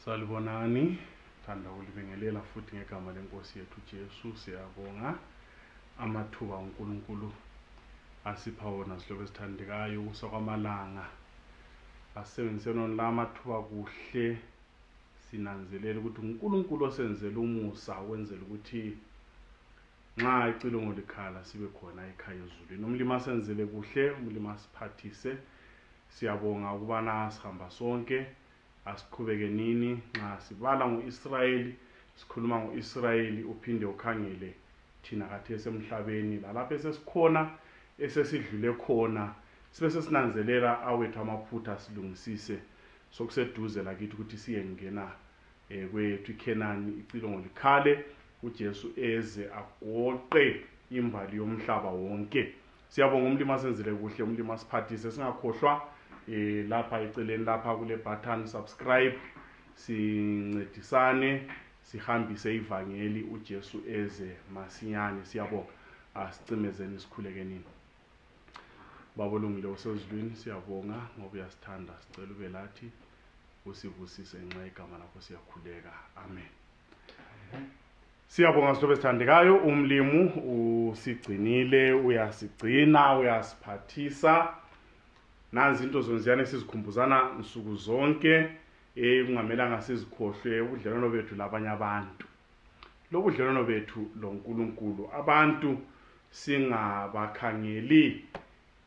Salibonani, thanda ulibingelela futhi ngegama lenkosi yethu Jesu. Siyabonga amathuba uNkulunkulu asipha wona sihlobo esithandekayo kusakwamalanga. Asebenziseni la mathuba kuhle sinanzelela ukuthi uNkulunkulu osenzela umusa wenzela ukuthi nxa icilongo likhala sibe khona ekhaya ezulwini. Umlimi asenzele kuhle, umlimi asiphathise. Siyabonga ukubana sihamba sonke, asiqhubeke nini nxa sibala ngo-Israyeli, sikhuluma ngo-Israyeli uphinde ukhangele thina khathesi emhlabeni lalapho esesikhona esesidlule khona, sibe sesinanzelela awethu amaphutha silungisise sokuseduze lakithi ukuthi siyengena kwethu iKhenani, icilongo likhale, uJesu eze agoqe imbali yomhlaba wonke. Siyabonga umlimi asenzele kuhle, umlimi asiphathise. Singakhohlwa lapha eceleni lapha kule button subscribe, sincedisane sihambise ivangeli uJesu eze masinyane. Siyabonga, asicimezeni sikhuleke nini. Baba olungile osezulwini, siyabonga ngoba uyasithanda, sicela ube lathi usivusise ngenxa igama lakho, siyakhuleka. Amen. Siyabonga sihlobo esithandekayo, umlimu usigcinile, uyasigcina, uyasiphathisa. Nazi into zonziyana esizikhumbuzana nsuku zonke, kungamelanga sizikhohlwe ubudlelwano bethu labanye abantu. Lobu budlelwano bethu loNkulunkulu, abantu singabakhangeli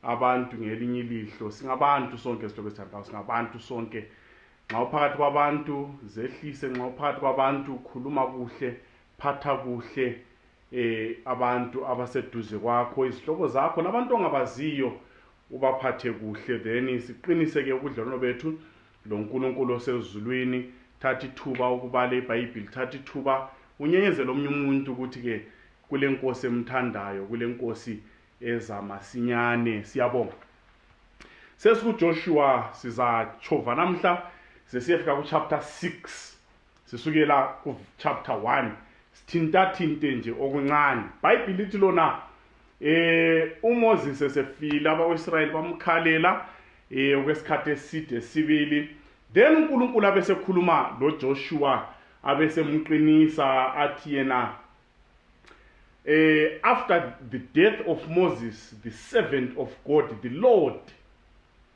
abantu ngelinye ilihlo, singabantu sonke sihlobo esithandekayo, singabantu sonke. Nxa uphakathi kwabantu zehlise, nxa uphakathi kwabantu khuluma kuhle, phatha kuhle abantu abaseduze kwakho, izihlobo zakho nabantu ongabaziyo ubaphathe kuhle. Then siqiniseke ubudlelwano bethu loNkulunkulu osezulwini. Thatha ithuba ukubala iBhayibheli, thatha ithuba unyenyezele omunye umuntu ukuthi ke kule nkosi emthandayo, kule nkosi ezamasinyane. Siyabonga. SesikuJoshua sizachova namhla sesiyafika kuchapter 6, sisukela kuchapter 1, sithintathinte nje okuncane. iBhayibheli lithi lona uMoses esefile abakwa-Israyeli bamkhalela okwesikhathi eside sibili. Then uNkulunkulu abesekhuluma loJoshua abesemqinisa athi yena after the death of Moses, the servant of God, the Lord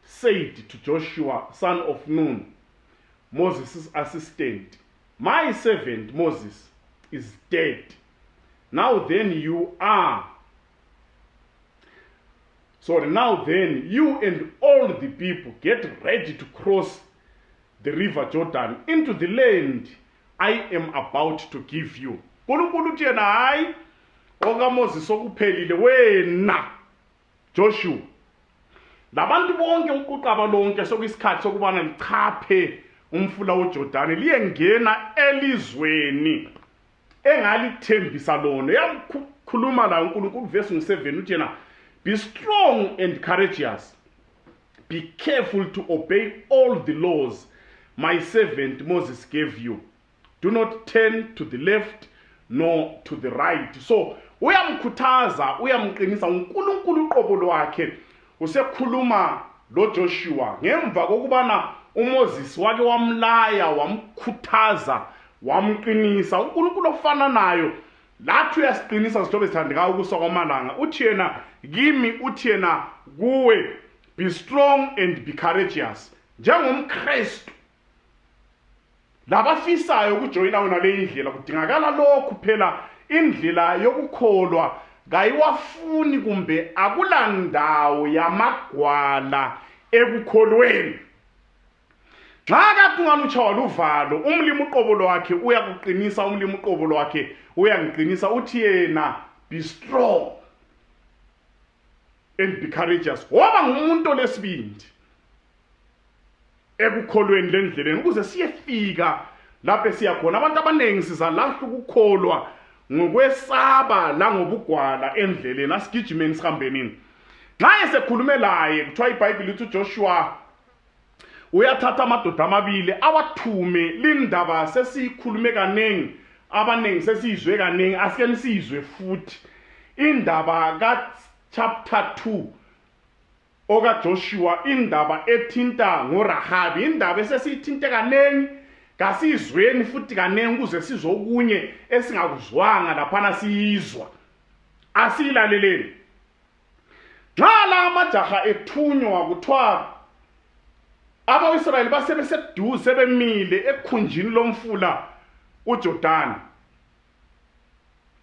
said to Joshua, son of Nun, Moses' assistant, my servant Moses is dead. Now then you and all the people get ready to cross the river Jordan into the land I am about to give you. Nkulunkulu uthi yena hayi okaMoses okuphelile wena Joshua, labantu bonke uquqaba lonke sokuyisikhathi sokubana lichaphe umfula uJordan liyengena elizweni engalithembisa lona. Yakhuluma la uNkulunkulu verse 7 uthi yena, be strong and courageous, be careful to obey all the laws my servant Moses gave you. Do not turn to the left nor to the right. So uyamkhuthaza, uyamqinisa uNkulunkulu uqobo lwakhe. Usekhuluma loJoshua ngemva kokubana uMoses wake wamlaya, wamkhuthaza, wamqinisa. uNkulunkulu ofana nayo lathi uyasiqinisa sihlobo esithandekayo kusakwamalanga. Uthi yena kimi, uthi yena kuwe, be strong and be courageous. NjengomKristu labafisayo ukujoyina wena le indlela, kudingakala lokhu phela. Indlela yokukholwa kayiwafuni kumbe akulandawo yamagwala ekukholweni. Nxa kade ungalutshawa luvalo, umlimi uqobo lwakhe uyakuqinisa, umlimi uqobo lwakhe uyangiqinisa. Uthi yena be strong and be courageous. Woba ngumuntu lesibindi ekukholweni lendleleni ukuze siyefika lapho esiyakhona. Abantu abaningi sizalahla ukukholwa ngokwesaba la ngobugwala endleleni. Asigijimeni sihambe nini. Nxa esekhulume laye kuthiwa iBhayibheli lithi uJoshua uyathatha amadoda amabili awathume. Lindaba sesiyikhulume kanengi, abaningi sesizwe kanengi, asike nisizwe futhi indaba ka chapter 2 okaJoshua, indaba ethinta ngoRahabi, indaba esesiyithinte kanengi kasizweni futhi kanenge ukuze sizokunye esingakuzwanga laphana siyizwa. Asilaleleni. Nxa la amajaha ethunywa kuthiwa Aba-Israyeli basebeseduze bemile ekhunjini lomfula uJordani.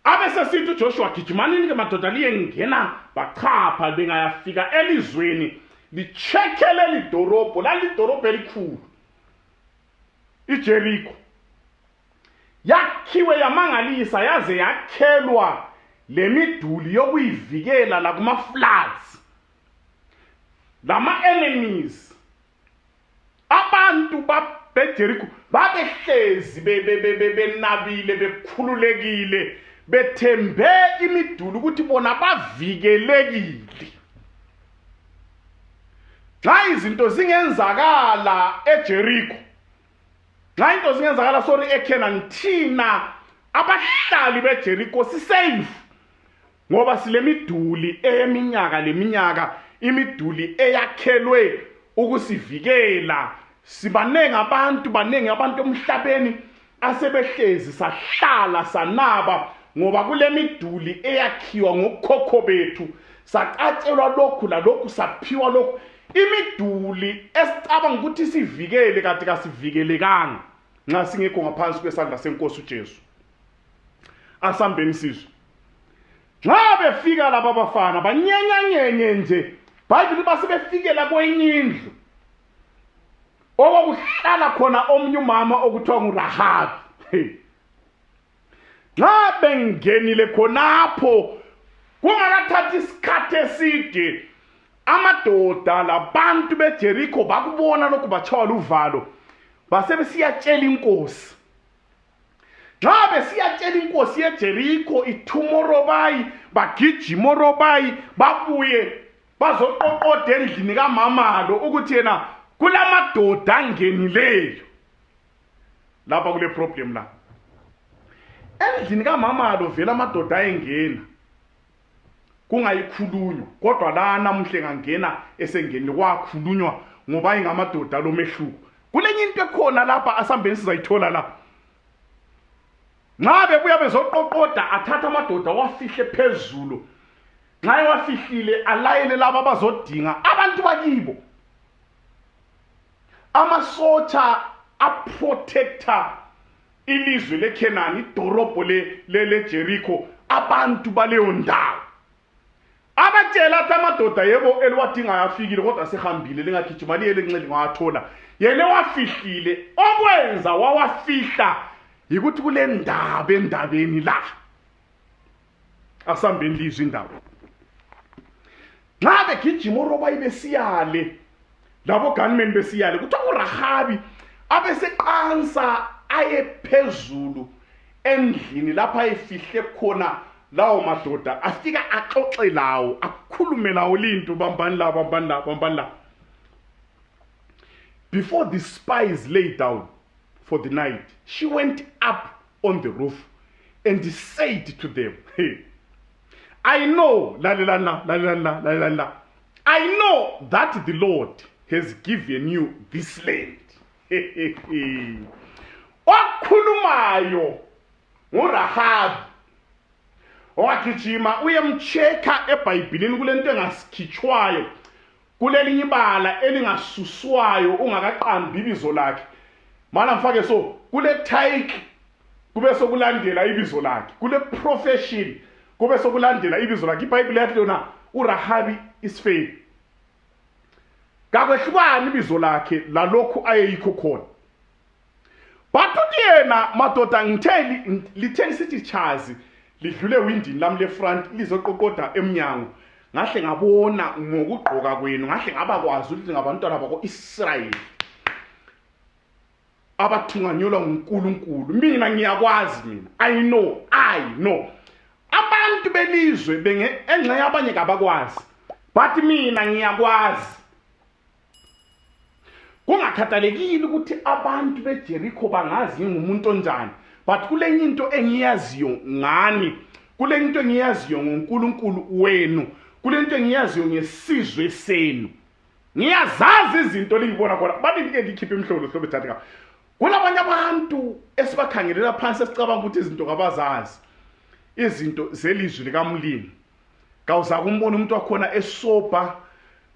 Abesesithi uJoshua, gijimanini ke madoda liyengena bachapha bengayafika elizweni lichekhele lidorobho, lalidorobho elikhulu iJericho. Yakhiwe yamangalisa yaze yakhelwa lemiduli yokuyivikela la kuma floods, lama enemies. Abantu beJericho babehlezi benabile bekhululekile bethembe imiduli ukuthi bona bavikelekile. Xa izinto zingenzakala eJericho, xa into zingenzakala eKenani, thina abahlali beJericho sisafe ngoba sile miduli eyeminyaka leminyaka, imiduli eyakhelwe ukusivikela. Sibanenge abantu emhlabeni asebehlezi sahlala sanaba ngoba kule miduli eyakhiwa ngokhokho bethu, sacatshelwa lokhu lalokhu, saphiwa lokhu. Imiduli esicabanga ukuthi sivikele kanti kasivikelekanga nxa singekho ngaphansi kwesandla senkosi uJesu. Asambeni sizwe. Nxa befika laba bafana banyenyanyenye nje, Bible basebefikela kwenye indlu okuhlala khona omnye umama okuthiwa nguRahabi. Nxa bengenile khonapho kungakathathi isikhathi eside, amadoda labantu beJericho bakubona lokhu batshaywa luvalo, basebesiyatshela inkosi. Nxa besiyatshela inkosi yeJericho ithumorobayi, bagijimorobayi, babuye bazoqoqoda endlini kaMamalo ukuthi yena kulamadoda angenileyo. Lapha kule problem la. Endlini kaMamalo vela amadoda ayengena kungayikhulunywa, kodwa la namuhle ngangena esengenile kwakhulunywa ngoba ingamadoda lomehluko. Kulenye into ekhona lapha asambeni sizayithola la. Nxa bebuya bezoqoqoda athatha amadoda wafihle phezulu. Nxa ewafihlile alayele laba bazodinga abantu bakibo. Amasotsha aprotector ilizwe leKenani, idorobho leJericho, abantu baleyo ndawo. Abatshela athi amadoda yebo eliwadinga ayafikile kodwa sehambile lingagijima liye lenceli ngawathola. Yena wafihlile, okwenza wawafihla yikuthi kule ndaba endabeni la. Asambeni lizwe indaba. Nxa begijima orobayi besiyale, labo gunmen besiyale, kuthiwa uRahabi abeseqansa aye phezulu endlini lapha ayefihle khona lawo madoda, afika axoxe lawo, akhulume lawo linto bambani la. Before the spies lay down for the night, she went up on the roof and said to them, hey, I know, la, I know that the Lord has given you this land. Wakhulumayo nguRahabi, owagijima uyemcheka eBhayibhelini kulento engasikhitshwayo, kulelinye ibala elingasuswayo ungakaqambi ibizo lakhe. Mana mfake so kule title kube sokulandela ibizo lakhe, kule profession kube sokulandela ibizo lakhe. iBhayibheli yathi yona uRahabi is fair. Kakwehlukani ibizo lakhe lalokhu ayeyikho khona. But uthi yena madoda ngitheli litheni sithi chazi lidlule windini lami le front lizoqoqoda emnyango, ngahle ngabona ngokugqoka kwenu, ngahle ngabakwazi ukuthi ngabantwana bako-Israyeli abathunganyelwa nguNkulunkulu. Mina ngiyakwazi, I know. Abantu belizwe engxe abanye kabakwazi, but mina ngiyakwazi. Kungakhathalekile ukuthi abantu beJericho bangazi ngumuntu onjani, but kulenye into engiyaziyo ngani, kulenye into engiyaziyo ngoNkulunkulu wenu, kulenye into engiyaziyo ngesizwe senu. Ngiyazazi izinto lingibona khona. Bathi ngike ngikhiphe imhlolo sobe thatha. kulabanye abantu esibakhangelela phansi esicabanga ukuthi izinto kabazazi, izinto zelizwi likaMlimi. Kawuza kumbona umuntu wakhona esopa,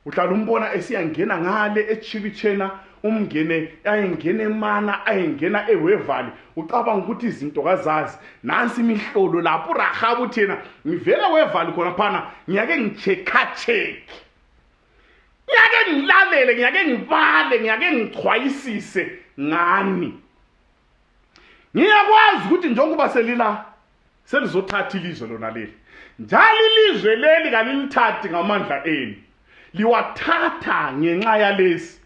uhlala umbona esiyangena ngale eChibitshena, umngene ayengena eMana, ayengena eWevali, ucabanga ukuthi izinto kazazi. Nansi imihlolo lapho uRahabu uthena ngivela eWevali khona phana, ngiyake ngicheck, ngiyake ngilalele, ngiyake ngibale, ngiyake ngichwayisise ngani. Ngiyakwazi ukuthi njengoba selila selizothatha ilizwe lona leli, njalo ilizwe leli kalilithathi ngamandla enu, liwathatha ngenxa yalesi.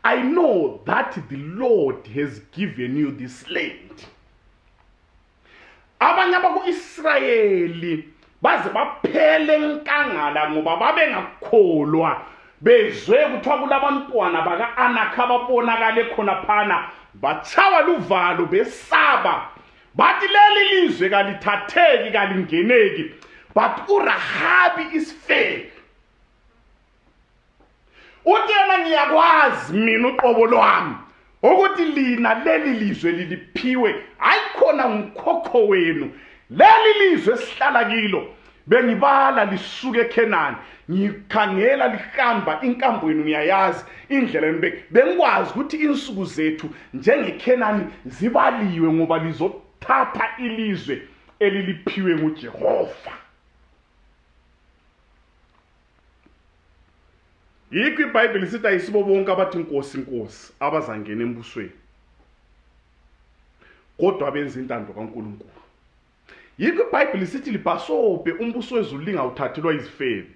I know that the Lord has given you this land. Abanye abako-Israyeli baze baphele enkangala ngoba babengakholwa, bezwe kuthiwa kulabantwana baka-Anakha ababonakale khona phana, bachawa luvalo besaba, bathi leli lizwe kalithatheki kalingeneki. But uRahabi is fair. Utena ngiyakwazi mina uqobo lwami ukuthi lina leli lizwe liliphiwe, ayikhona umkhokho wenu. Leli lizwe sihlala kilo bengibala lisuke eKhenani, ngikhangela lihamba inkambo yenu ngiyayazi indlela yenu, bengikwazi ukuthi insuku zethu njengeKhenani zibaliwe ngoba lizothatha ilizwe eliliphiwe nguJehova. Yikho iBhayibheli sithi ayisibo bonke abathi inkosi inkosi abazangena embusweni, kodwa benza intando kaNkulunkulu. Yikho iBhayibheli sithi libhasope umbuso wezulu lingawuthathelwa izifebe,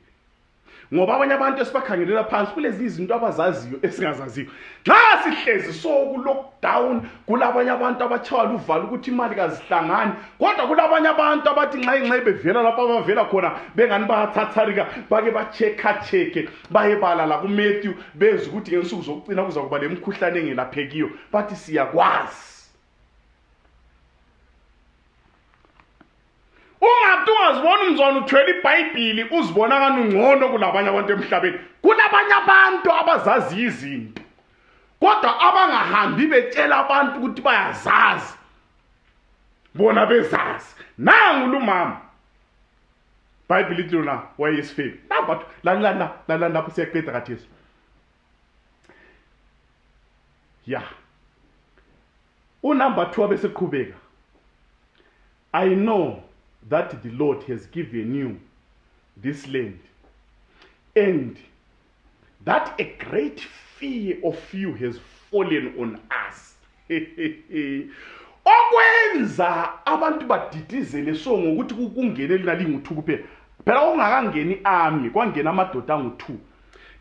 ngoba abanye abantu esibakhangelela phansi kulezi izinto abazaziyo esingazaziyo. Nxa sihlezi so ku lockdown, kulabanye abantu abachawa luvalo ukuthi imali kazihlangani, kodwa kulabanye abantu abathi nxa bevela lapha abavela khona bengani bayathatharika, bake bacheke bayebala la kuMatthew bezwe ukuthi ngensuku zokucina kuza kuba lemikhuhlane engelaphekiyo, bathi siyakwazi. Ungathi ungazibona umzwana uthwele iBhayibheli uzibona kani ungcono kulabanye abantu emhlabeni. Kulabanye abantu abazazi izinto, kodwa abangahambi betshela abantu ukuthi bayazazi, bona bezazi. Nangu lumama iBhayibheli lithi lona wayesifebe. Nabantu la lapho siyaqeda kathesi. Number 2 abeseqhubeka. I know that the Lord has given you this land, and that a great fear of you has fallen on us. Okwenza abantu badidizele so ngokuthi kungene lina lingu2 kuphela. Phela ungakangeni ami kwangena amadoda angu2.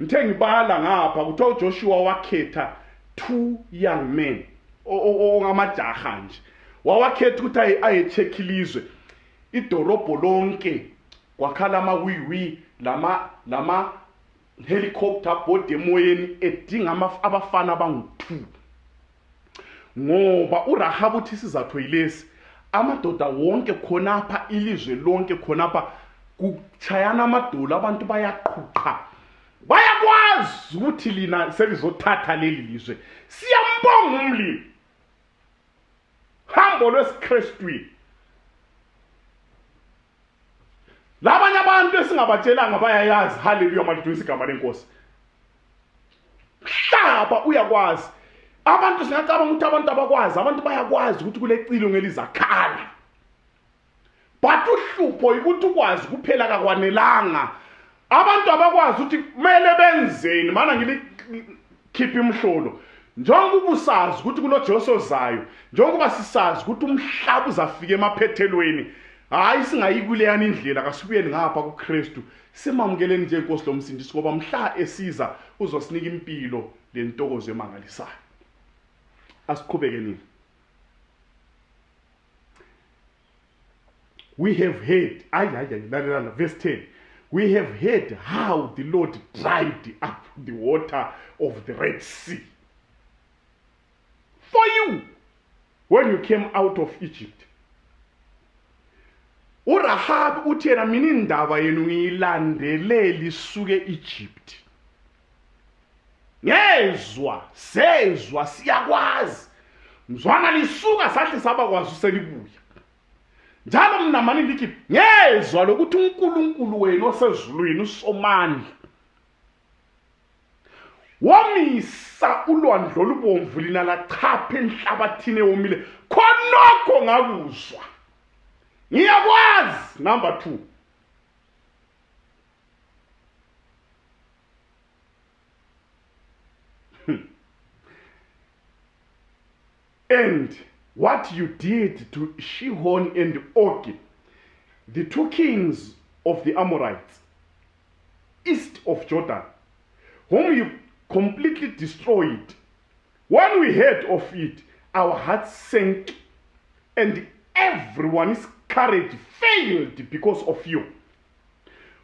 Ngithe ngibala ngapha kuthiwa uJoshua wakhetha 2 young men ongamajaha nje, wawakhetha ukuthi ayecheck ilizwe idorobho lonke, kwakhala amawiwi lama helicopter board emoyeni edinga abafana abangu2. Ngoba uRahabu uthi sizathu yilesi, amadoda wonke khonapha ilizwe lonke khonapha kuchayana amadola, abantu bayaqhuqa, bayakwazi ukuthi lina selizothatha leli lizwe. Siyambonga uMlimi, hambo lwesiKristwini. Labanye abantu esingabatshelanga bayayazi. Haleluya, malithusi igama lenkosi. Hlaba uyakwazi. Abantu singacabanga ukuthi abantu abakwazi, abantu bayakwazi ukuthi kulecilo ngelizakhala. But uhlupho ukuthi ukwazi kuphela kakwanelanga. Abantu abakwazi ukuthi kumele benzeni, mana ngilikhipha imhlolo. Njengoba usazi ukuthi kunoJoshua zayo, njengoba sisazi ukuthi umhlaba uzafika emaphethelweni, hayi singayikule indlela kasibuyeni ngapha kuKristu, simamukeleni nje inkosi lomsindisi ngoba mhla esiza uzosinika impilo lentokozo emangalisayo. Asiqhubekeni. We have heard, verse 10. We have heard how the Lord dried up the water of the Red Sea for you when you came out of Egypt. uRahabi uthi yena mina indaba yenu ngiyilandele lisuke Egypt. Sezwa siyakwazi. mzwana lisuka sahle sabakwazi uselibuya. Njalo mina mani lithi ngezwe lokuthi uNkulunkulu wenu osezulwini usomandla wamisa ulwandle olubomvu lina lachapha enhlabathini ewomile khonokho ngakuzwa. Ngiyakwazi. Number 2, and what you did to Sihon and Og, the 2 kings of the Amorites, east of Jordan, whom you completely destroyed. When we heard of it, our hearts sank, and everyone's courage failed because of you.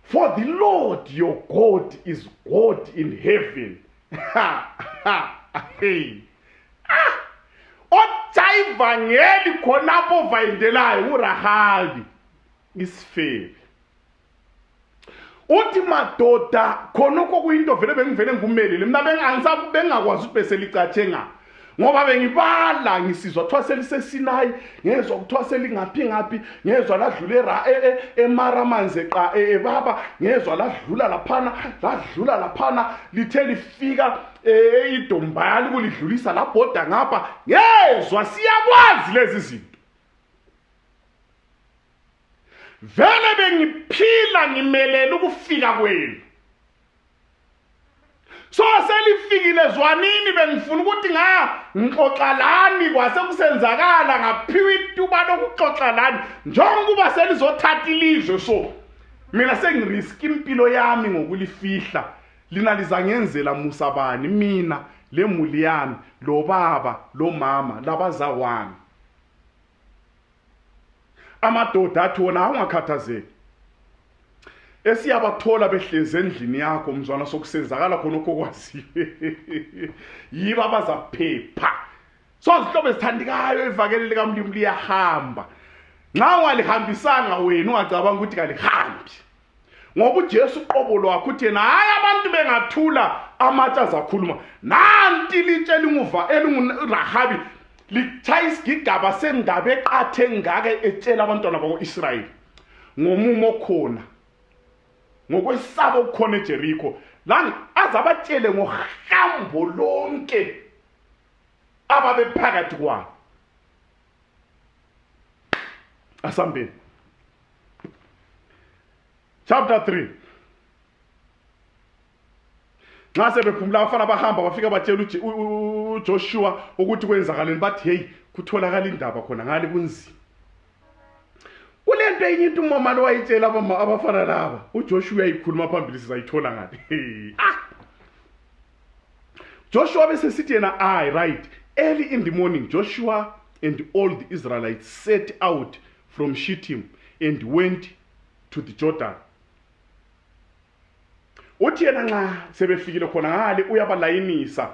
For the Lord your God is God in heaven. Hey. Otayivangeli khonapho vayindelayo uRahabi isifebe. Uthi madoda khonokho kuyinto vele bengivele ngumelele mina bengakwazi ukuthi bese licatshe nga ngoba bengibala ngisizwa kuthiwa selisesinayi ngezwe kuthiwa selingaphi ngezwe ladlula eMaramanze qa ebaba ngezwe ladlula laphana lithe lifika iDombali kulidlulisa labhoda ngapha ngezwe siyakwazi lezi zinto. Vele bengiphila ngimelela ukufika kwenu. So selifikile zwanini bengifuna ukuthi ngixoxalani kwase kusenzakala ngaphiwa ituba lokuxoxalani njengoba selizothatha ilizwe. So mina sengirisk impilo yami ngokulifihla. Lina lizangenzela musabani mina lemuli yami lo baba lo mama labazawami. Amadoda athi wona ungakhathazeki. Esiyabathola behleze endlini yakho mzwana sokusenzakala khonokho kwaziwe. Yiba bazaphepha. So izihlobo ezithandikayo evakele likaMlimi liyahamba. Nxa ungalihambisanga wena ungacabanga ukuthi kalihambi. Ngoba uJesu uqobo lwakhe uthi yena hayi abantu bengathula amatshe azakhuluma. Nanti litshela inguva elinguRahabi litshaya isigigaba sendaba eqathe ngake etshela abantwana bako-Israyeli ngomumo khona ngokwesaba okukhona eJerikho la azabatshele ngohambo lonke ababephakathi kwabo. Asambeni chapter 3. Nxa sebephumula abafana bahamba bafika batshela uJoshua ukuthi kwenzakaleni bathi hey kutholakala indaba khona ngale kunzima. Kulento enye into umama lo wayitshela abafana laba uJoshua uyayikhuluma phambili sizayithola ngale. Joshua bese sithi yena right. Early in the morning Joshua and all the Israelites set out from Shittim and went to the Jordan. Uthi yena nxa sebefikile khona ngale uyabalayinisa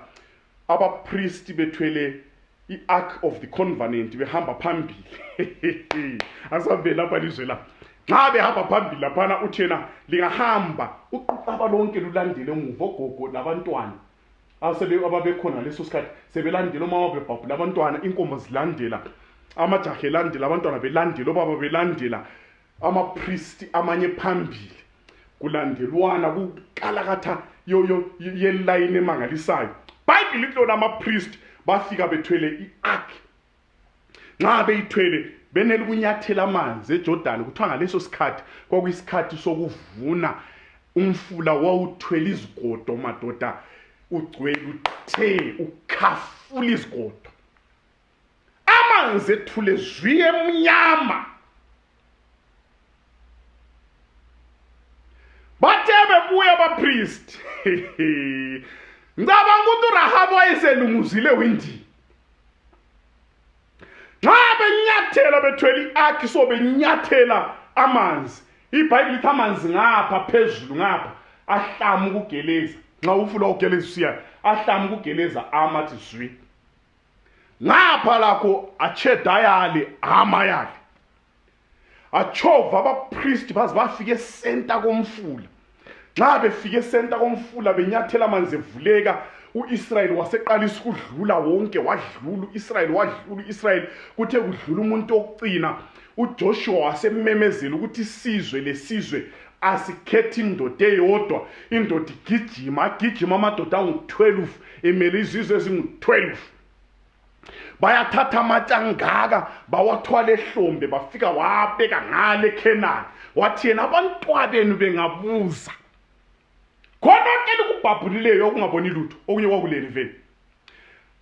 abapriest bethwele iArk of the Covenant behamba phambili. Asavela lapha lizwe la. Nxa behamba phambili laphana uthi yena lingahamba uqaba lonke lulandele emuva ogogo labantwana. Ababekhona leso sikhathi sebelandela umama bebhabhula abantwana inkomo zilandela amajaha elandela abantwana belandela obaba belandela amapriest amanye phambili. Kulandelwana kuqalakatha yeline emangalisayo. Bible lithi lona amapriest bafika bethwele iArk. Nxa beyithwele benele kunyathela amanzi eJordan kuthiwa ngaleso sikhathi kwakuyisikhathi sokuvuna umfula wawuthwele izigodo madoda ugcwele uthe ukhafula izigodo. Amanzi ethule zwi emnyama. Bathe bebuya abapriest. Ngicabanga ukuthi uRahabi wayeselunguzile windi. Nxa benyathela bethwele iArk so benyathela amanzi. iBhayibheli lithi amanzi ngapha phezulu ngapha ahlama ukugeleza. Nxa ufuna ukugeleza usiya ahlama ukugeleza amathi zwi. Ngapha lakho achedayale amayali. Achova abapriest baze bafike esenta komfula. Nxa befike esenta komfula benyathela amanzi evuleka u-Israyeli waseqalisa ukudlula wonke, wadlula u-Israyeli kuthe kudlula umuntu wokucina. uJoshua wasememezela ukuthi isizwe lesizwe asikhethe indoda eyodwa, indoda agijima amadoda angu-12, emele izizwe ezingu-12. Bayathatha amatshe angaka bawathwala ehlombe, bafika wabeka ngale eKhenani, wathi yena abantwabenu bengabuza. Khona ke kubhabhulileyo okungaboni lutho, okunye kwakuleli vele.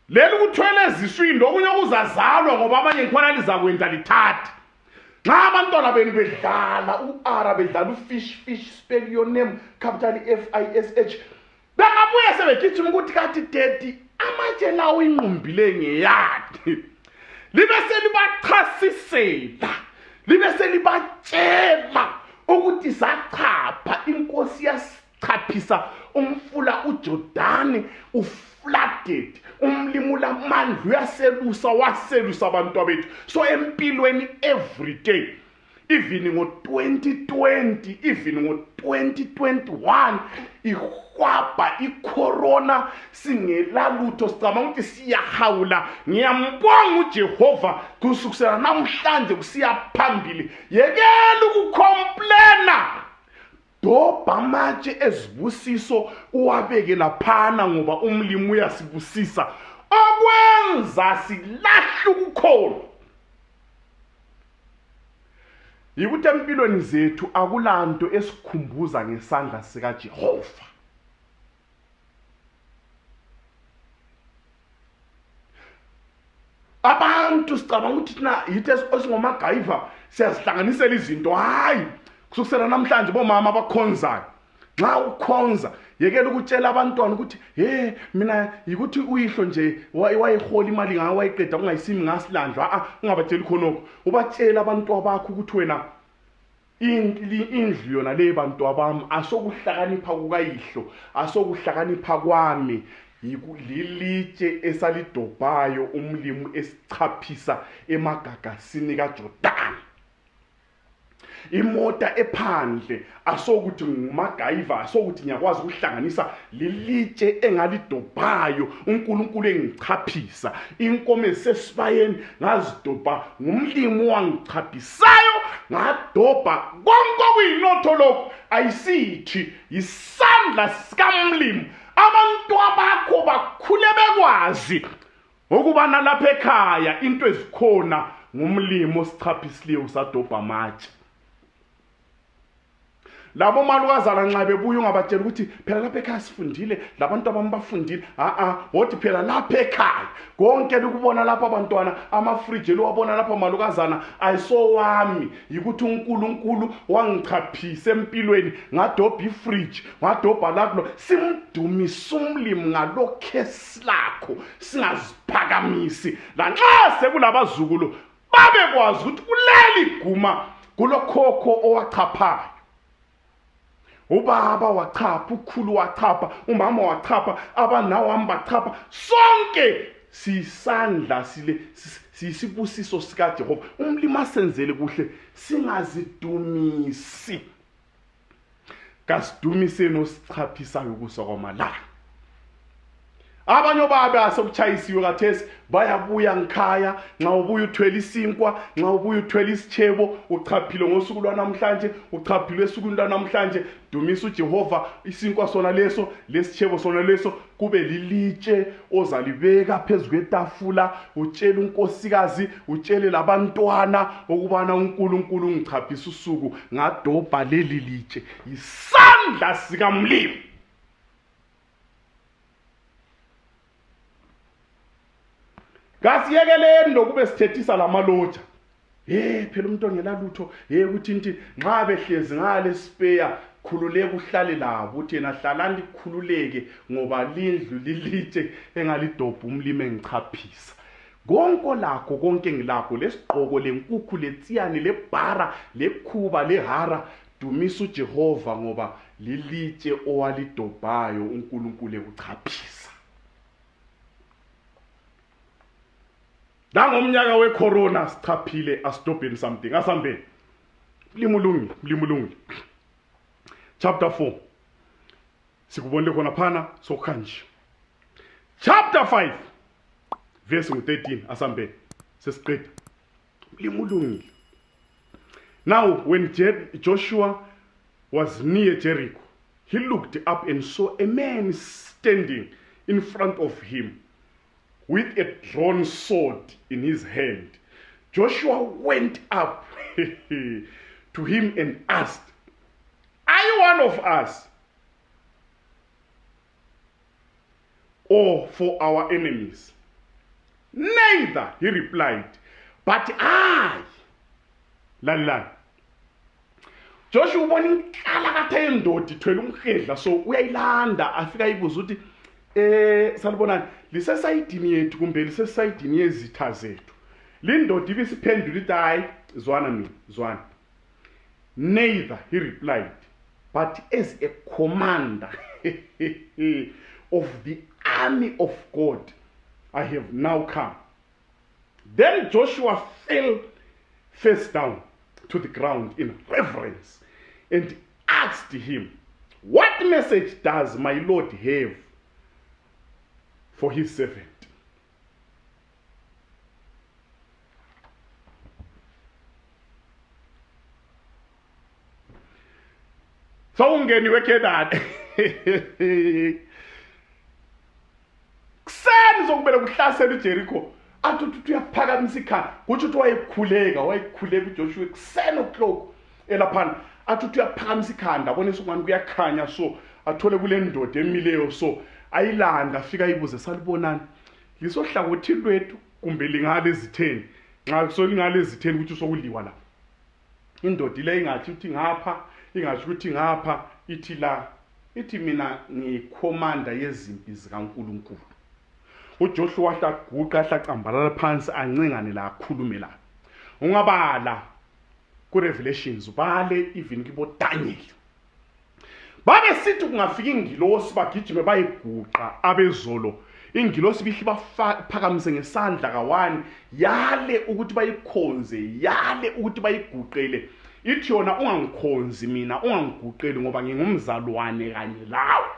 Leli kuthwele eziswini, okunye kuzazalwa ngoba abanye ngikhona lizakwenza lithatha. Nxa abantwana benu bedlala u-ara, bedlala ufish, spell your name, capital FISH, bengabuye sebegijima ukuthi kathi daddy amatshe lawo inqumbile ngeyakhe. Libe selibachasisela, libe selibatshela ukuthi sachapha, inkosi yasichaphisa umfula uJordani uflooded, umlimula mandla uyaselusa, waselusa abantwabethu. So empilweni every day, even ngo-2020, even ngo-2021, ihwabha icorona singelalutho, sicabanga ukuthi siyahawula. Ngiyambonga uJehova kusukela namhlanje kusiya phambili. Yekela ukucomplaina, dobha amatshe ezibusiso uwabeke laphana, ngoba umlimi uyasibusisa, okwenza silahla ukukholwa. Yikuthi empilweni zethu akulanto esikhumbuza ngesandla sikaJehova. Abantu sicabanga ukuthi thina yithi esingomagayiva siyazihlanganisela izinto. Hayi, kusukela namhlanje bomama abakhonzayo, nxa ukhonza yekela ukutshela abantwana ukuthi mina yikuthi uyihlo nje wayihola imali ngayo wayiqeda kungayisimi ngasilandlwa. Ungabatsheli khonoko, ubatshela abantwana bakho ukuthi wena indlu yona le bantu abami asokuhlakanipha kukayihlo, asokuhlakanipha kwami. Lilitshe esalidobhayo umlimi esichaphisa emagagasini kaJordani. Imota ephandle asokuthi ngumagayiva, asokuthi ngiyakwazi ukuhlanganisa lilitshe engalidobhayo uNkulunkulu engichaphisa. Inkomo ezisesibayeni ngazidobha, ngumlimi wangichaphisayo ngadobha. Konke okuyinotho lokho ayisithi isandla sikamlimi. Abantu abakho bakhule bekwazi ukubana lapha ekhaya into ezikhona ngumlimi osichaphisileyo usadobha amatshe. Labo malukazana nxa bebuya ungabatshela ukuthi phela lapha ekhaya sifundile, labantu abami bafundile. Wothi phela lapha ekhaya konke likubona lapha abantwana, amafriji eliwabona lapha malukazana ayisowami, yikuthi uNkulunkulu wangichaphisa empilweni, ngadobha ifriji, ngadobha lakho. Simdumisa umlimi ngalokhesi lakho, singaziphakamisi. Lanxa sekulabazukulu babekwazi ukuthi kuleli guma kulokhokho owachaphayo. Ubaba wachapha, ukhulu wachapha, umama wachapha, abanawami bachapha. Sonke sisandla sisibusiso sikaJehova. Umlimi asenzele kuhle, singazidumisi. Kasidumiseni osichaphisayo kusokwamala. Abanye babe asekuchayisiwe kathesi bayabuya ngikhaya, nxa ubuya uthwele isinkwa, nxa ubuya uthwele isitshebo, uchaphile ngosuku lwanamhlanje, uchaphile esukwini lwanamhlanje. Dumisa uJehova, isinkwa sona leso, lesitshebo sona leso kube lilitshe ozalibeka phezu kwetafula, utshele unkosikazi, utshele labantwana ukubana uNkulunkulu ungichaphisa usuku ngadobha leli litshe, isandla sikamlimi. Kasiyekeleni lokube sithethisa lamalotsha. Phela umuntu ongelalutho, ukuthi inti nxa behlezi ngale spare khululeka uhlale labo, uthi yena hlalani likhululeke ngoba lindlu lilitshe engalidobha umlimi engichaphisa. Konke lakho, konke ngilakho, lesigqoko, lenkukhu, letsiyane, lebhara, lekhuba, lehara, dumisa uJehova ngoba lilitshe owalidobhayo uNkulunkulu ekuchaphisa. Ngomnyaka wecorona sichaphile asidobheni something asambeni. Mlimulungile. Chapter 4. Sikubonile khona phana sokhanje. Chapter 5 verse 13 asambe sesiqeda. Limulungile. Now when Joshua was near Jericho, he looked up and saw a man standing in front of him with a drawn sword in his hand. Joshua went up to him and asked, "Are you one of us, or for our enemies?" "Neither," he replied, "but I." Lalilani. Joshua ubona inkalakatha yendoda ithwele umhedla, so uyayilanda afika ayibuza ukuthi salibonani lisesayidini yethu kumbe lisesayidini yezitha zethu. Lindoda ibisiphendula ithi hayi zwana mina zwana. "Neither," he replied, "but as a commander of the army of God I have now come." Then Joshua fell face down to the ground in reverence and asked him, "What message does my Lord have for his servant?" Sawungeniwe Kedani. Kuseni zokubela kuhlasela iJericho. Athi uthi uyaphakamisa ikhanda. Kuthi uthi wayekhuleka uJoshua kuseni o'clock elaphana. Athi uthi uyaphakamisa ikhanda abonisa ukungani kuyakhanya, so athole kule ndoda emileyo, so ayilanda afika ayibuze, "Salibonani lisohlangothi lwethu kumbe lingale ezitheni?" Nxa kusolingale ezitheni ukuthi sokuliwa la. Indoda ile ingathi uthi ngapha, ingathi ukuthi ngapha, ithi la, ithi mina ngiyikhomanda yezimpi zikaNkulunkulu. uJoshua wahlaguqa hlacambalala phansi ancengane la akhulume la. Ungabala ku Revelations ubale even kibo Daniel. Babe sithi kungafika ingilosi bagijime bayiguqa abezolo. Ingilosi bihle baphakamise ngesandla kawani yale ukuthi bayikhonze, yale ukuthi bayiguqele. Ithi yona ungangikhonzi mina, ungangiguqeli ngoba ngingumzalwane kanye lawe.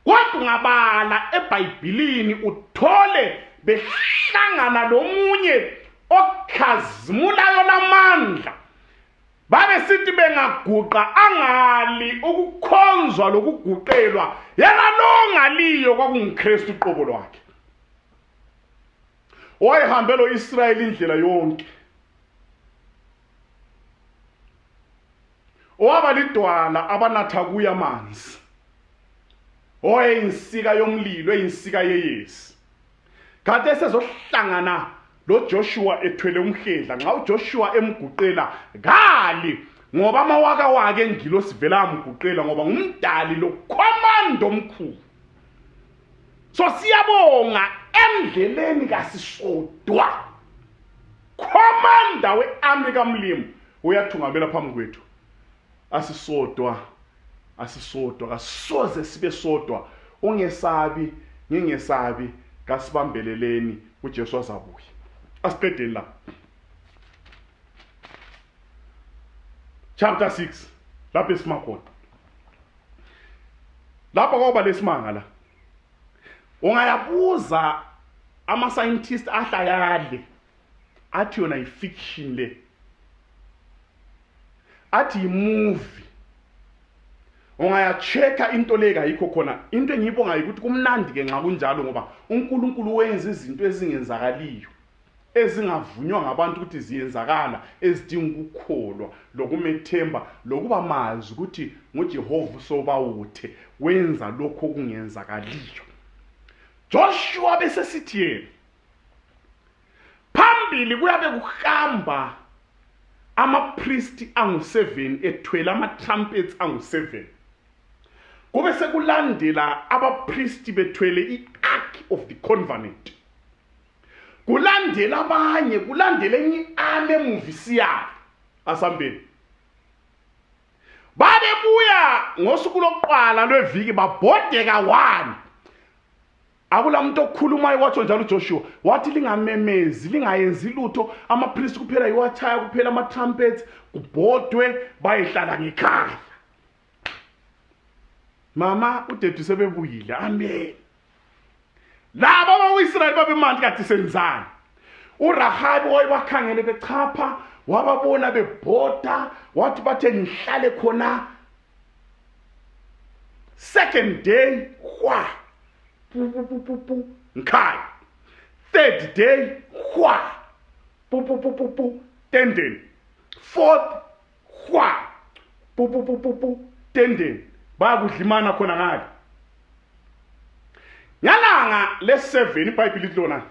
Kodwa ungabala eBhayibhelini uthole behlangana lomunye okhazimulayo lamandla. Babe sithi bengaguqa angali ukukhonzwa lokuguqelwa yena longaliyo kwakunguKristu uqobo lwakhe. Wayehambela uIsrayeli indlela yonke. Owaba lidwala abanatha kuya amanzi. Oyinsika yomlilo, eyinsika yeyezi. Kade sezohlangana lo Joshua ethwele umhedla, nxa uJoshua emguqela ngali ngoba amawaka wake engilosi vela amguqela ngoba ngumdali lo commando omkhulu. So siyabonga endleleni kaSisodwa commander wearmy kaMlimo uyathungabela phambi kwethu. Asisodwa kasoze sibe sodwa. Ungesabi ngingesabi kasibambeleleni uJesu azabuya. Asiqedeni la. Chapter 6 lapho esimakhona. Lapho kwaba lesimanga la. Ungayabuza ama scientists ahlayale athi yona ifiction le. Athi movie. Ungayacheka into leka yikho khona. Into engiyibonga ukuthi kumnandi ke nxa kunjalo ngoba uNkulunkulu wenza izinto ezingenzakaliyo, ezingavunywa ngabantu ukuthi ziyenzakala, ezidinga ukukholwa lokumethemba lokuba mazi ukuthi ngoJehova sobawuthe wenza lokho kungenzakaliyo. Joshua besesithi yena phambili kuyabe kuhamba ama-priest angu-7 ethwele ama-trumpets angu-7. Kube sekulandela abapriest bethwele i-Ark of the Covenant. Kulandela abanye, kulandela enye army emuvisiyayo asambeni. Babebuya ngosuku lokuqala lweviki babhodeka 1. Akula muntu okhulumayo watsho njalo uJoshua wathi lingamemezi, lingayenzi lutho, ama-priest kuphela yiwachaya kuphela ama-trumpets, kubhodwe bayehlala ngekhaya. Mama udethu sebebuyile, amen. laba abawu-Israyeli babemanje kathi senzani. uRahabi wayebakhangele bechapha, wababona bebhoda, wathi bathe ngihlale khona. Second day, hwa, ngikhaya. Third day, hwa, tendeni. Fourth, hwa, tendeni. Bayakudlimana khona ngale. Ngalanga le-7 iBhayibheli lithi lona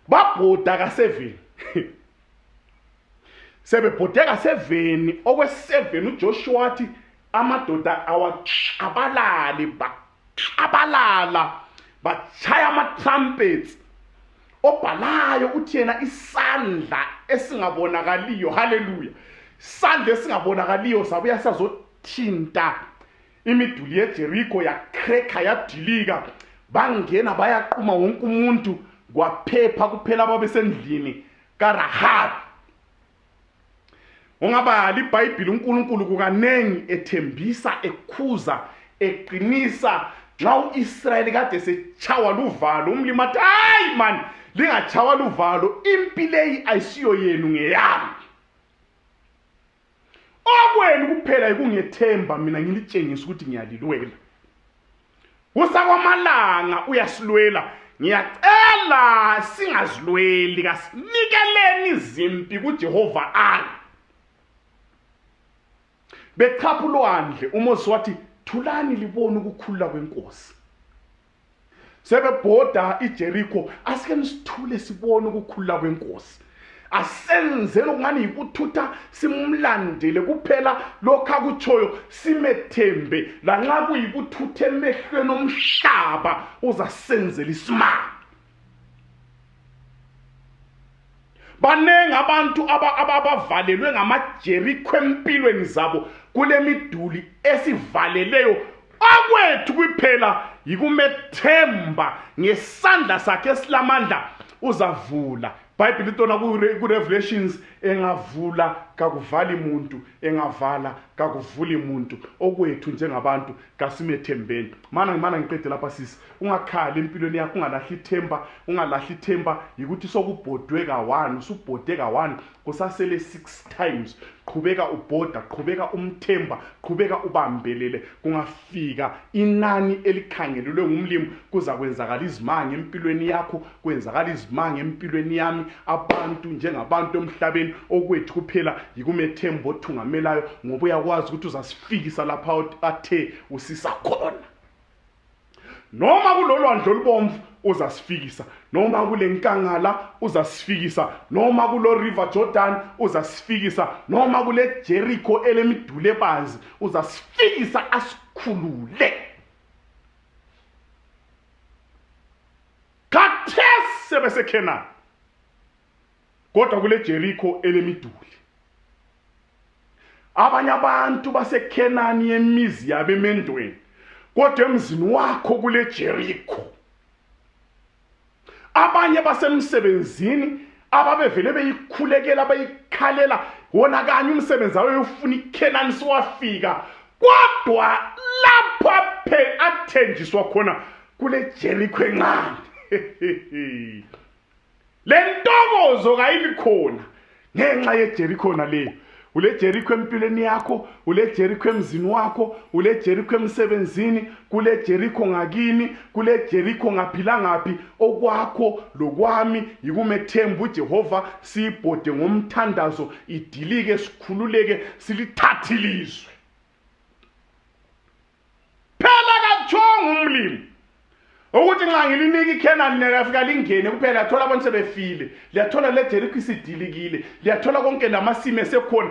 babhoda ka-7 sebebhode ka-7 okwe-7 uJoshua wathi amadoda abalala bachaya ama-trumpets. Obhalayo uthi yena isandla esingabonakaliyo, haleluya, isandla esingabonakaliyo sabuya sazothinta imiduli yeJerikho yakreka yadilika, bangena bayaquma wonke umuntu, kwaphepha kuphela ababesendlini kaRahabi. Ungabali iBhayibheli uNkulunkulu kukanengi ethembisa, ekhuza, eqinisa. Nxa uIsrayeli kade sechawa luvalo, umlimi athi hayi man, lingachawa luvalo, impilo leyi ayisiyo yenu ngeyami. Okwenu kuphela ikungethemba mina ngilitshengisa ukuthi ngiyalilwela. Kusakwamalanga uyasilwela, ngiyacela singazilweli, kasinikeleni izimpi kuJehova ali. Bechapha ulwandle, uMoses wathi thulani libone ukukhulula kwenkosi. Sebebhoda iJerikho, asike nisithule sibone ukukhulula kwenkosi. Asenzele okungani yikuthutha simlandele kuphela lokho akutshoyo, simethembe lanxa kuyikuthutha emehlweni omhlaba uzasenzela isimanga. Banengi abantu abavalelwe ngamaJerikho empilweni zabo kule miduli esivaleleyo. Okwethu kuphela yikumethemba ngesandla sakhe esilamandla uzavula. iBhayibheli litona ku-Revelations engavula kakuvali muntu, engavala kakuvuli muntu. Okwethu njengabantu kasimethembeni. Mana ngiqede lapha sisi, ungakhali empilweni yakho, ungalahli ithemba, ungalahli ithemba yikuthi sokubhodwe ka1, usubhode ka1 kusasele 6 times. Qhubeka ubhoda, qhubeka umthemba, qhubeka ubambelele. Kungafika inani elikhangelelwe ngumlimi kuza kwenzakala izimanga empilweni yakho, kwenzakala izimanga empilweni yami. Abantu njengabantu emhlabeni okwethu kuphela yikumethemba othungamelayo, ngoba uyakwazi ukuthi uzasifikisa lapha athe usisa khona. Noma kulolwandle olubomvu uzasifikisa, noma kule nkangala uzasifikisa, noma kulo river Jordan uzasifikisa, noma kule Jerikho elemiduli ebanzi uzasifikisa asikhulule. Khathesi sebeseKhenani, kodwa kule Jerikho elemiduli. Abanye abantu baseKhenani yemizi yabo emendweni, kodwa emzini wakho kule Jerikho. Abanye basemsebenzini ababevele beyikhulekela bayikhalela, wona kanye umsebenzi wayo ufuna iKhenani siwafika, kodwa lapha athenjiswa khona kule Jerikho encane. Le ntokozo kayibi khona ngenxa yeJerikho naleyo. Ule Jerikho empilweni yakho, ule Jerikho emzini wakho, ule Jerikho emsebenzini, kule Jerikho ngakini, kule Jerikho ngaphila ngaphi. Okwakho lokwami yikumethemba uJehova, sibhode ngomthandazo, idilike, sikhululeke, silithathe ilizwe. Phela kathonga umlimi ukuthi nxa ngilinika iKhenani nekafika lingene kuphela liyathola abantu sebefile, liyathola le Jerikho isidilikile, liyathola konke lamasimo esekhona.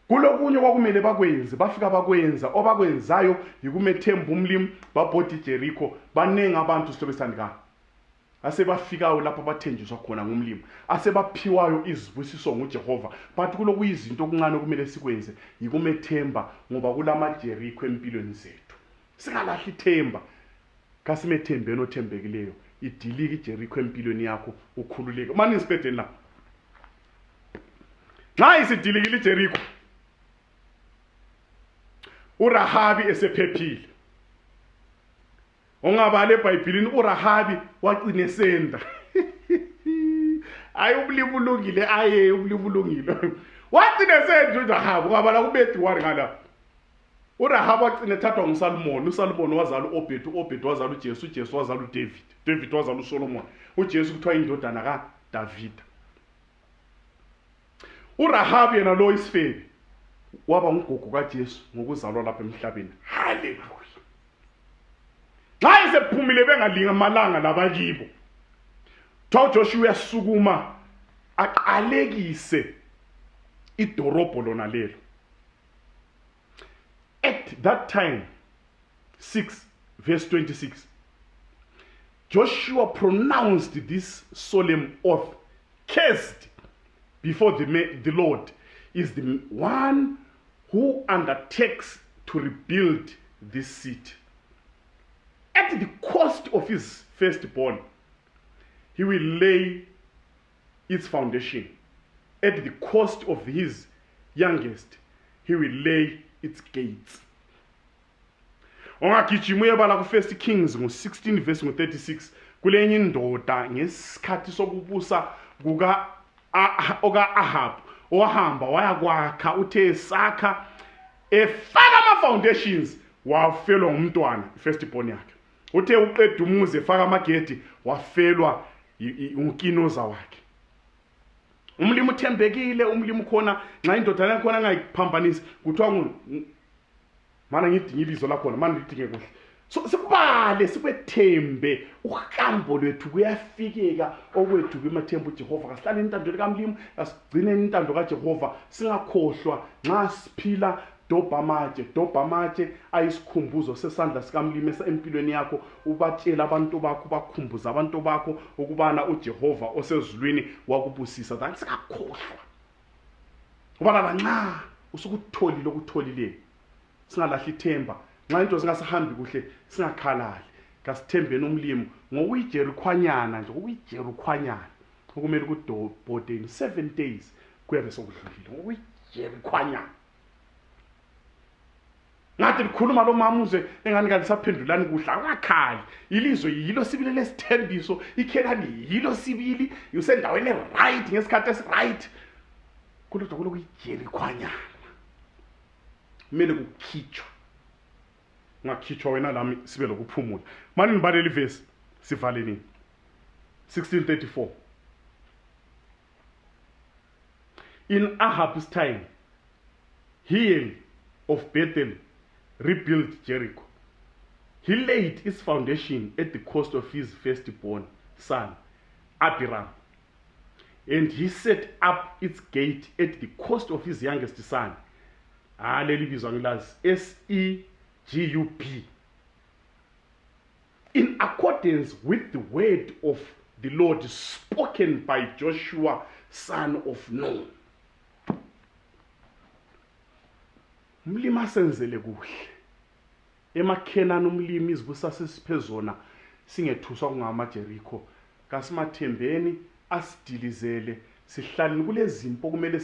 Kulokunye kwakumele bakwenze, bafika bakwenza. Obakwenzayo yikumethemba umlimi, babhoda iJerikho. Banengi abantu sihlobesandikana asebafikayo lapho bathenjiswa khona ngumlimi, asebaphiwayo izibusiso nguJehova. But kulokuyizinto okuncane kumele sikwenze, yikumethemba, ngoba kulamaJerikho empilweni zethu. Singalahli ithemba, kasimethembeni othembekileyo, idilike iJerikho empilweni yakho, ukhululeke. Manje ngisipedeni la, nxa isidilikile iJerikho, uRahabi esephephile, ongabale eBhayibhelini uRahabi wagcina esenda ayi ubulimi ulungile aye ubulimi ulungile wagcina esenda uRahabi ngabala kubedi wari ngala uRahabi wagcina ethathwa nguSolomon uSolomon wazala uObed uObed wazala uJesu uJesu wazala uDavid David wazala uSolomon uJesu kuthiwa indodana kaDavida uRahabi yena lo isifebe waba ngugogo kaJesu ngokuzalwa lapha emhlabeni haleluya nxa esephumile bengalinga amalanga labakibo Joshua uyasukuma aqalekise idorobho lona lelo at that time 6 verse 26 Joshua pronounced this solemn oath cursed before the Lord is the one who undertakes to rebuild this city. At the cost of his firstborn, he will lay its foundation. At the cost of his youngest, he will lay its gates. Ongagijima uyabala ku 1 Kings ngo-16 verse ngo-36 kulenye indoda ngesikhathi sokubusa kuka Ahab wahamba wayakwakha uthe esakha efaka ama-foundations wafelwa ngumntwana i-firstborn yakhe uthe uqeda umuzi efaka amagedi wafelwa unkinoza wakhe umlimi uthembekile umlimi khona nxa indodana yakhona angayiphambanisi kuthiwa mana ngidinga ibizo lakhona mana ngidinge kuhle so sibale sikwethembe uhambo lwethu kuyafikeka okwethu kwimathembu uJehova kasihlale intando likamlimi asigcine intando kaJehova singakhohlwa nxa siphila dobha amatshe ayisikhumbuzo sesandla sikamlimi empilweni yakho ubatshela abantu bakho bakhumbuza abantu bakho ukubana uJehova osezulwini wakubusisa that singakhohlwa ubana nxa usukutholile okutholileyo singalahli ithemba nxa into zingasahambi kuhle singakhalali kasithembeni umlimo ngokuyijerikhwanyana nje ukuyijerikhwanyana okumele ukudobhodeni 7 days kuyabe sokudlulile ngokuyijerikhwanyana ngathi likhuluma lo mama uze engani kalisaphendulani kuhle akakhali ilizwe yilo sibili lesithembiso ikhelani yilo sibili usendaweni right ngesikhathi esiright kulodwa kulokuyijerikhwanyana kumele kukhitshwa ngakhitshwa wena lami sibe lokuphumula manje nibalele ivesi sivale nini 1634 in Ahab's time Hiel of Bethel rebuilt Jericho. He laid its foundation at the cost of his firstborn son Abiram, and he set up its gate at the cost of his youngest son SEGUP, in accordance with the word of the Lord spoken by Joshua son of Nun. Umlimi asenzele kuhle emakhenana umlimi izibusa sesiphezona singethuswa kungamaJerikho kasimathembeni asidilizele sihlalini kulezimpo okumele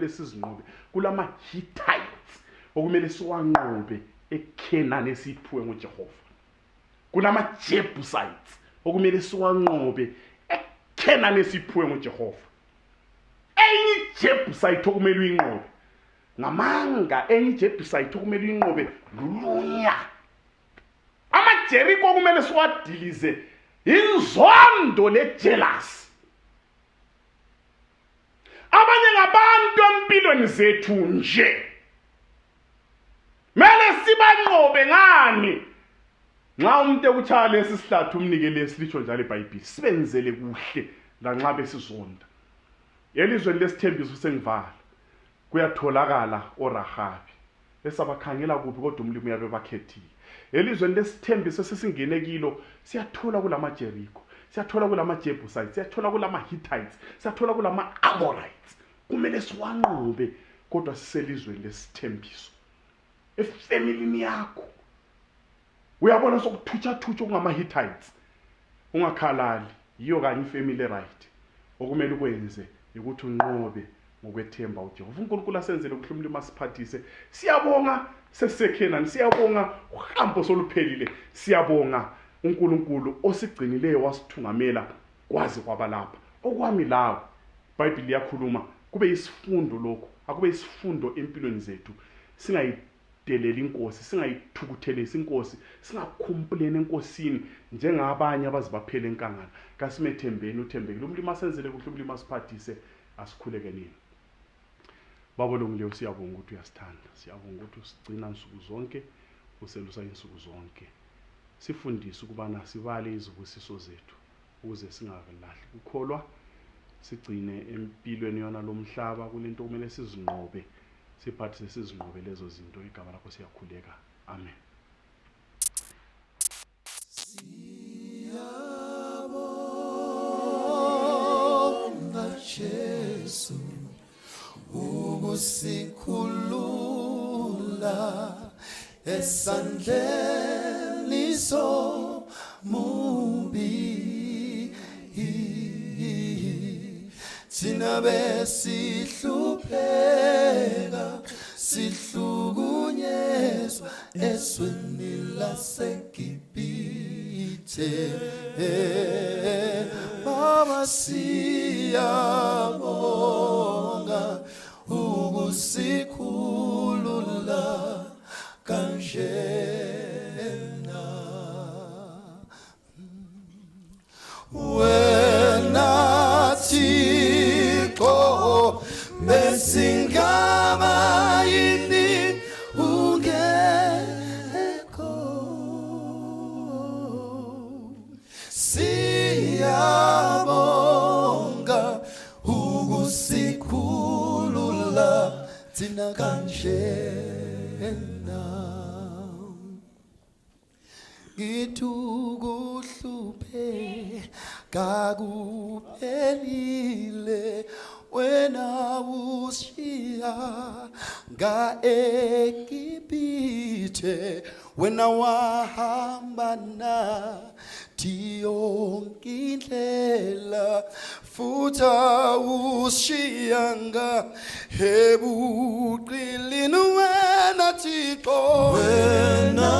sizinqobe kulama Hittites okumele siwanqobe eKhenani esiphiwe nguJehova kulama Jebusites okumele siwanqobe eKhenani esiphiwe nguJehova enye Jebusite okumele uyinqobe ngamanga enye iJebusite okumele uyinqobe lulunya amaJerikho okumele siwadilize inzondo lejealous abanye ngabantu empilweni zethu nje mele sibanqobe ngani nxa umuntu ekuchaya lesi sihlathu umnikele silitsho njalo eBhayibheli sibenzele kuhle lanxa besizonda elizweni lesithembiso sengivala kuyatholakala oRahabi esabakhangela kuphi kodwa umlimi uyabe bakhethile elizweni lesithembiso sesingene kilo siyathola kulamaJerikho siyathola kulamaJebusites siyathola kulamaHittites siyathola kulama-Amorites kumele siwanqobe kodwa siselizweni lesithembiso efamilini yakho uyabona sokuthutsha kungamaHittites ungakhalali yiyo kanye ifamily right okumele ukwenze ukuthi unqobe ngokwethemba uJehova uNkulunkulu asenzele kuhle umlimi asiphathise siyabonga sesiseKhenani. Siyabonga uhambo soluphelile. Siyabonga uNkulunkulu osigcinileyo wasithungamela kwazi kwabalapha. Okwami lawo iBhayibheli liyakhuluma kube isifundo lokho, akube isifundo empilweni zethu. Singayideleli inkosi, singayithukuthelisi inkosi, singakhumbuleni enkosini njengabanye abazibaphela enkangala. Kasimethembeni uthembekile. Umlimi asenzele kuhle, umlimi asiphathise, asikhuleke nini. Baba olungileyo, siyabonga ukuthi uyasithanda. Siyabonga ukuthi usigcina insuku zonke, uselusa insuku zonke. Sifundise ukubana sibale izibusiso zethu ukuze singakalahli ukukholwa. Sigcine empilweni yona lomhlaba kulento kumele sizinqobe, siphathise sizinqobe lezo zinto. Igama lakho siyakhuleka. Amen. Siyabonga Jesu ukusikhulula esandleni somubi. Thina besihlupheka sihlukunyezwa esweni laseGibhithe. Baba siyabonga ukusikhulula kanjena. Wena Thixo besingaba yini ungekho. Siyabonga ukusikhulula thina kanjena. Ngitukuhluphe kakuphelile wena ushiya ngaEgibhithe, wena wahamba nathi yonke indlela futhi ushiya ngahebuqilini. Wena Thixo, wena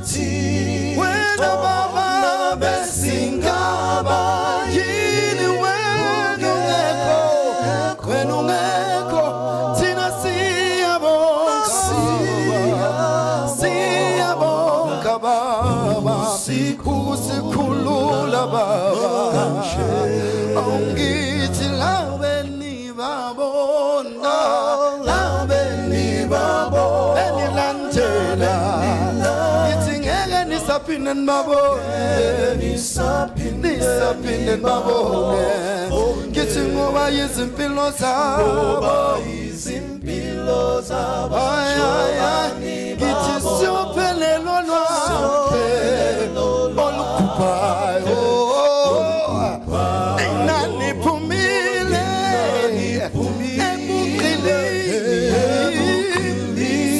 Thixo, wena Baba besingaba yini wena ungekho. Thina siyabonga Baba ukusikhulula Baba. Ungithi lawe nibabona, lawe nibabona enilandela. Ngithi ngeke nisaphinde nibabone, nisaphinde nibabone. Ngithi ngoba izimpilo zabo, ngithi siyophelelwa nwabe olukhuphayo. Naniphumile ebuqilini,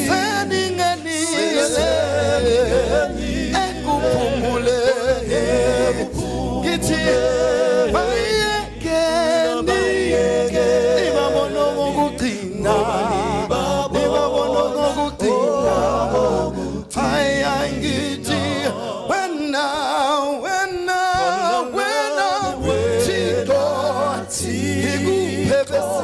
seningenile ekuphumule. Ngithi bayekeni nibabona ngokugcina, nibabona ngokugcina. Hayi ngithi wena Thixo, ngikuphepesa